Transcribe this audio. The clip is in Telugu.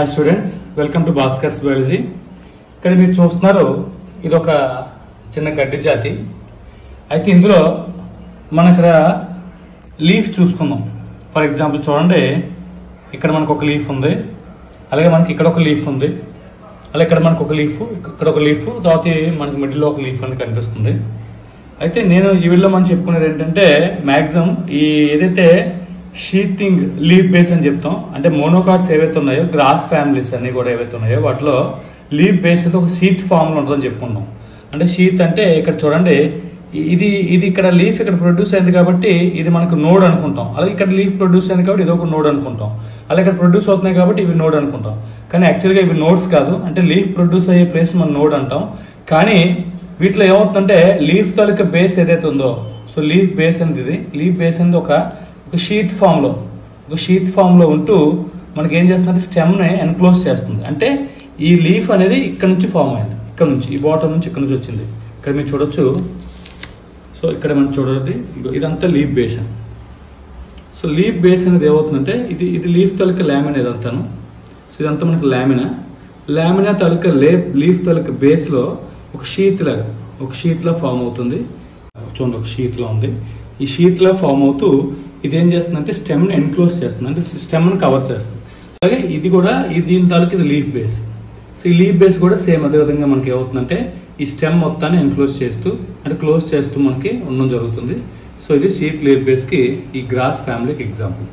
Hi students, welcome to Bhaskar's biology. ఇక్కడ మీరు చూస్తున్నారు, ఇది ఒక చిన్న గడ్డి జాతి. అయితే ఇందులో మన ఇక్కడ లీఫ్ చూసుకుందాం. ఫర్ ఎగ్జాంపుల్ చూడండి, ఇక్కడ మనకు ఒక లీఫ్ ఉంది, అలాగే మనకి ఇక్కడ ఒక లీఫ్ ఉంది, అలాగే ఇక్కడ మనకు ఒక లీఫ్, ఇక్కడ ఒక లీఫ్, తర్వాత మనకి మిడిల్లో ఒక లీఫ్ అని కనిపిస్తుంది. అయితే నేను ఈ వీడియోలో మనం చెప్పుకునేది ఏంటంటే, మ్యాక్సిమం ఈ ఏదైతే షీతింగ్ లీఫ్ బేస్ అని చెప్తాం, అంటే మోనోకాట్స్ ఏవైతే ఉన్నాయో, గ్రాస్ ఫ్యామిలీస్ అన్ని కూడా ఏవైతే ఉన్నాయో వాటిలో లీఫ్ బేస్ అయితే ఒక షీత్ ఫామ్లో ఉంటుందని చెప్పుకుంటాం. అంటే షీత్ అంటే ఇక్కడ చూడండి, ఇది ఇక్కడ లీఫ్ ఇక్కడ ప్రొడ్యూస్ అయింది కాబట్టి ఇది మనకు నోడ్ అనుకుంటాం. అలాగే ఇక్కడ లీఫ్ ప్రొడ్యూస్ అయింది కాబట్టి ఇది ఒక నోడ్ అనుకుంటాం. అలాగే ఇక్కడ ప్రొడ్యూస్ అవుతున్నాయి కాబట్టి ఇవి నోడ్ అనుకుంటాం. కానీ యాక్చువల్గా ఇవి నోడ్స్ కాదు. అంటే లీఫ్ ప్రొడ్యూస్ అయ్యే ప్లేస్ మనం నోడ్ అంటాం. కానీ వీటిలో ఏమవుతుందంటే లీఫ్ తాలూకా బేస్ ఏదైతే ఉందో, సో లీఫ్ బేస్ అనేది ఇది, లీఫ్ బేస్ అనేది ఒక షీత్ ఫామ్లో ఉంటూ మనకి ఏం చేస్తుందంటే స్టెమ్ని ఎన్క్లోజ్ చేస్తుంది. అంటే ఈ లీఫ్ అనేది ఇక్కడ నుంచి ఫామ్ అయింది, ఇక్కడ నుంచి ఈ బాటమ్ నుంచి ఇక్కడ నుంచి వచ్చింది. ఇక్కడ మీరు చూడొచ్చు. సో ఇక్కడ మనం చూడండి, ఇదంతా leaf base. So leaf base అనేది ఏమవుతుందంటే ఇది లీఫ్ తాలూకా లామినా ఇదంతాను. సో ఇదంతా మనకి లామినా తాలూకా లీఫ్ తాలూకా బేస్లో ఒక షీత్లా ఫామ్ అవుతుంది. చూడండి, ఒక షీత్లో ఉంది. ఈ షీత్లా ఫామ్ అవుతూ ఇదేం చేస్తుందంటే స్టెమ్ని ఎన్క్లోజ్ చేస్తుంది, అంటే స్టెమ్ని కవర్ చేస్తుంది. అలాగే ఇది కూడా దీని తాలూకు ఇది లీఫ్ బేస్. సో ఈ లీఫ్ బేస్ కూడా సేమ్ అదే విధంగా మనకి ఏమవుతుందంటే ఈ స్టెమ్ మొత్తాన్ని ఎన్క్లోజ్ చేస్తూ, అంటే క్లోజ్ చేస్తూ మనకి ఉండడం జరుగుతుంది. సో ఇది షీత్ లీఫ్ బేస్కి ఈ గ్రాస్ ఫ్యామిలీకి ఎగ్జాంపుల్.